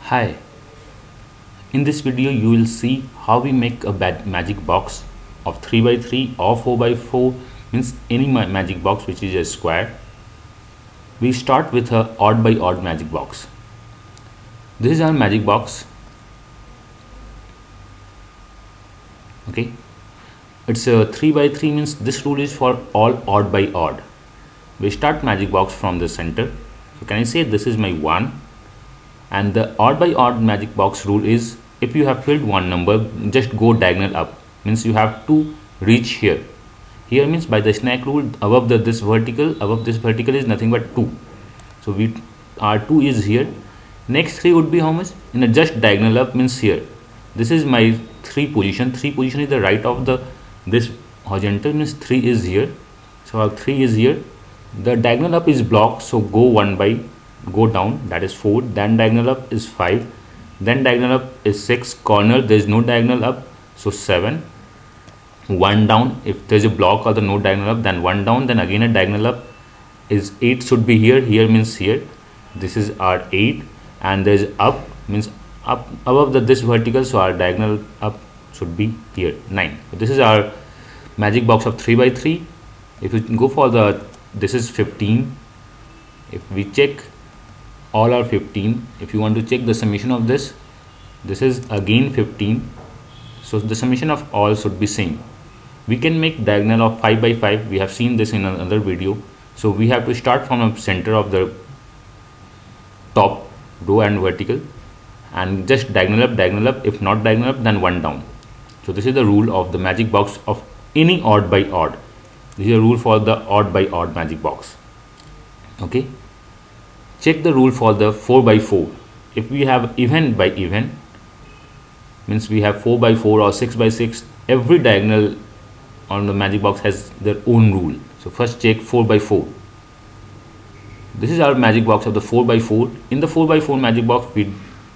Hi, in this video you will see how we make a magic box of 3 by 3 or 4 by 4, means any magic box which is a square. We start with a odd by odd magic box. This is our magic box. Okay, it's a 3 by 3, means this rule is for all odd by odd. We start magic box from the center. So can I say this is my 1? And the odd by odd magic box rule is, if you have filled one number, just go diagonal up, means you have to reach here. Here means by the snake rule, above this vertical is nothing but 2. So our 2 is here. Next 3 would be how much? In a just diagonal up, means here. This is my 3 position. 3 position is the right of this horizontal, means 3 is here. So our 3 is here. The diagonal up is blocked, so go down, that is 4. Then diagonal up is 5. Then diagonal up is 6. Corner, there is no diagonal up, so 7. 1 down, if there is a block or the no diagonal up, then 1 down. Then again a diagonal up is 8, should be here. Here means here. This is our 8, and there is up, means up above this vertical, so our diagonal up should be here, 9. So this is our magic box of 3 by 3. If you go for this is 15. If we check, all are 15. If you want to check the summation of this is again 15. So the summation of all should be same. We can make diagonal of 5 by 5. We have seen this in another video. So we have to start from the center of the top row and vertical, and just diagonal up. If not diagonal up, then 1 down. So this is the rule of the magic box of any odd by odd. This is a rule for the odd by odd magic box. Okay, check the rule for the 4 by 4. If we have even by even, means we have 4 by 4 or 6 by 6, every diagonal on the magic box has their own rule. So first check 4 by 4. This is our magic box of the 4 by 4. In the 4 by 4 magic box,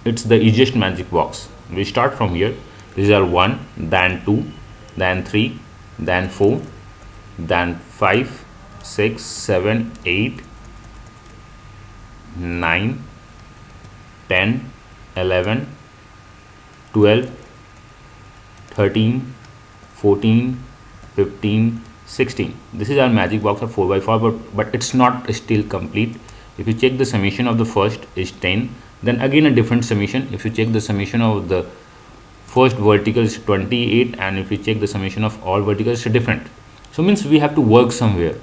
it's the easiest magic box. We start from here. This is our 1, then 2, then 3, then 4, then 5, 6, 7, 8, 9, 10, 11, 12, 13, 14, 15, 16. This is our magic box of 4 by 4, but it's not still complete. If you check the summation of the first is 10, then again a different summation. If you check the summation of the first vertical is 28, and if you check the summation of all verticals, it's different. So means we have to work somewhere.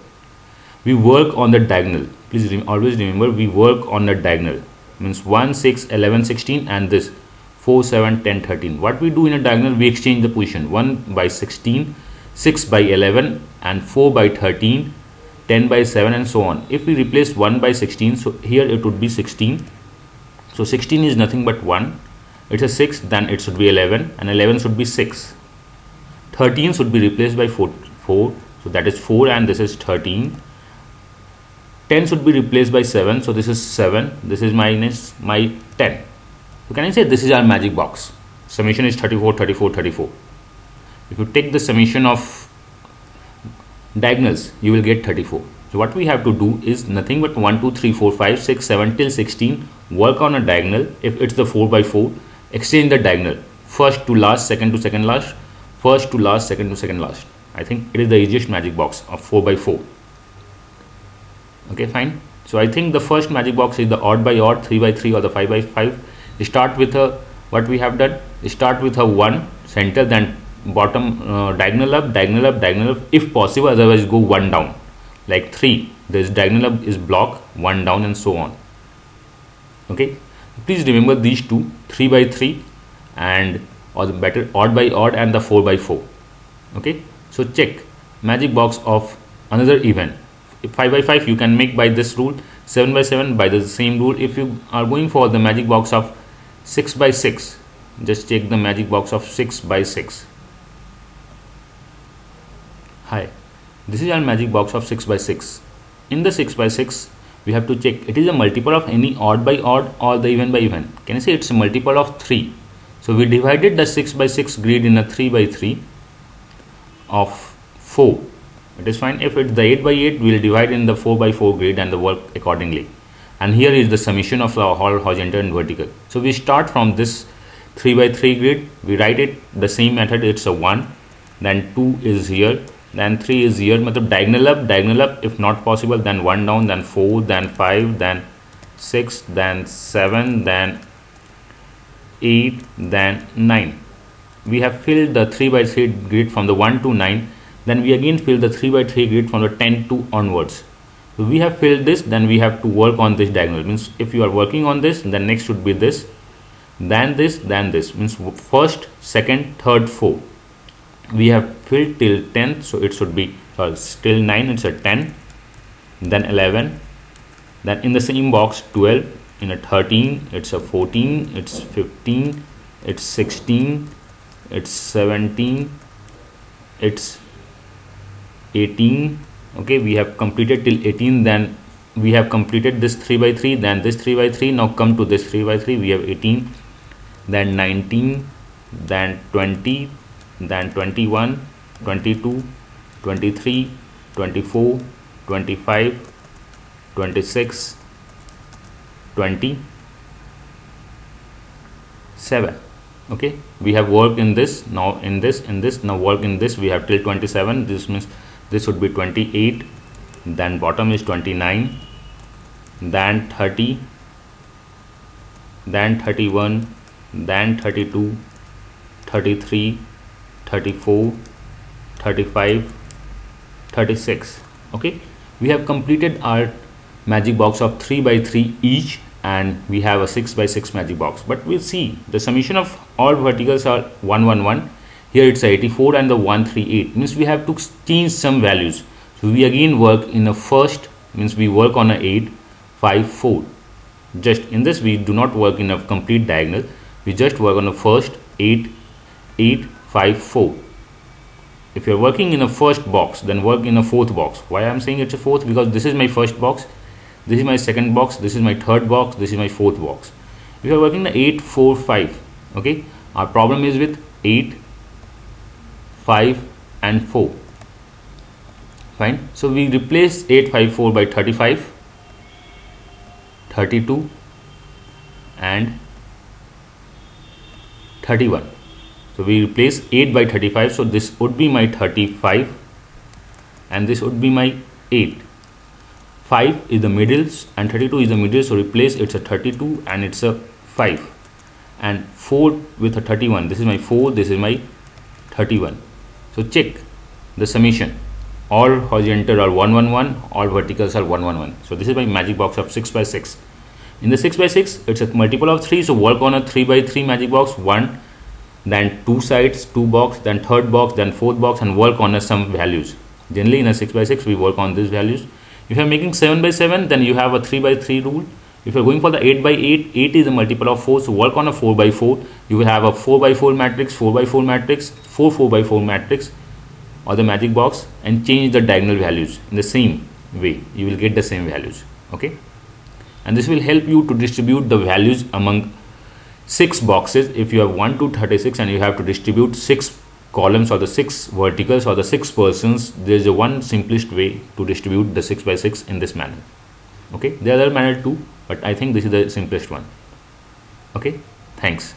We work on the diagonal. Please always remember, we work on the diagonal. Means 1, 6, 11, 16, and this 4, 7, 10, 13. What we do in a diagonal, we exchange the position. 1 by 16, 6 by 11, and 4 by 13, 10 by 7, and so on. If we replace 1 by 16, so here it would be 16. So 16 is nothing but 1. It's a 6, then it should be 11, and 11 should be 6. 13 should be replaced by 4. So that is 4, and this is 13. 10 should be replaced by 7, so this is 7. This is minus my 10. So can I say this is our magic box? Summation is 34, 34, 34. If you take the summation of diagonals, you will get 34. So what we have to do is nothing but 1, 2, 3, 4, 5, 6, 7 till 16. Work on a diagonal. If it's the 4 by 4, exchange the diagonal. First to last, second to second last, first to last, second to second last. I think it is the easiest magic box of 4 by 4. Okay, fine. So I think the first magic box is the odd by odd, 3 by 3 or the 5 by 5. Start with what we have done. Start with a 1 center, then bottom diagonal up, diagonal up, diagonal up if possible. Otherwise, go 1 down. Like 3, this diagonal up is block, 1 down, and so on. Okay. Please remember these two, 3 by 3 and or the better odd by odd and the 4 by 4. Okay. So check magic box of another even. If 5 by 5 you can make by this rule, 7 by 7 by the same rule. If you are going for the magic box of 6 by 6, just check the magic box of 6 by 6. Hi, this is our magic box of 6 by 6. In the 6 by 6, we have to check it is a multiple of any odd by odd or the even by even. Can I say it's a multiple of 3? So we divided the 6 by 6 grid in a 3 by 3 of 4. It is fine. If it's the 8 by 8, we will divide in the 4 by 4 grid and the work accordingly. and here is the summation of all horizontal and vertical. So we start from this 3 by 3 grid, we write it the same method. It's a 1, then 2 is here, then 3 is here. Matlab diagonal up, if not possible then 1 down, then 4, then 5, then 6, then 7, then 8, then 9. We have filled the 3 by 3 grid from the 1 to 9. Then we again fill the 3 by 3 grid from the 10 to onwards. So we have filled this, then we have to work on this diagonal. Means if you are working on this, then next should be this, then this, then this. Means first, second, third, fourth. We have filled till 10th, so it should be still 9, it's a 10, then 11, then in the same box 12, in a 13, it's a 14, it's 15, it's 16, it's 17, it's 18. Okay, we have completed till 18, then we have completed this 3 by 3, then this 3 by 3. Now come to this 3 by 3, we have 18, then 19, then 20, then 21, 22, 23, 24, 25, 26, 27. Okay, we have worked in this, now in this, now work in this. We have till 27. This means this would be 28, then bottom is 29, then 30, then 31, then 32, 33, 34, 35, 36. Okay, we have completed our magic box of 3 by 3 each, and we have a 6 by 6 magic box. But we'll see the summation of all verticals are 111. Here it's 84 and the 138. Means we have to change some values. So we again work in a first, means we work on a 8, 5, 4. Just in this we do not work in a complete diagonal. We just work on the first 8, 8, 5, 4. If you're working in a first box, then work in a fourth box. Why I'm saying it's a fourth? Because this is my first box, this is my second box, this is my third box, this is my fourth box. If you're working the 8, 4, 5, okay, our problem is with 8, 5 and 4. Fine. So we replace 8, 5, 4 by 35, 32 and 31. So we replace 8 by 35. So this would be my 35 and this would be my 8. 5 is the middle and 32 is the middle. So replace, it's a 32 and it's a 5. And 4 with a 31. This is my 4, this is my 31. So check the summation. All horizontal are 111, all verticals are 111. So this is my magic box of 6 by 6. In the 6 by 6, it's a multiple of 3. So work on a 3 by 3 magic box, 1, then 2 sides, 2 box, then third box, then fourth box, and work on some values. Generally in a 6 by 6, we work on these values. If you are making 7 by 7, then you have a 3 by 3 rule. If you are going for the 8 by 8, 8 is a multiple of 4. So work on a 4 by 4. You will have a 4 by 4 matrix, 4 by 4 matrix, 4 by 4 matrix, or the magic box, and change the diagonal values in the same way. You will get the same values. Okay, and this will help you to distribute the values among 6 boxes. If you have 1 to 36 and you have to distribute 6 columns or the 6 verticals or the 6 persons, there is a one simplest way to distribute the 6 by 6 in this manner. Okay, there are other manner too, but I think this is the simplest one. Okay, thanks.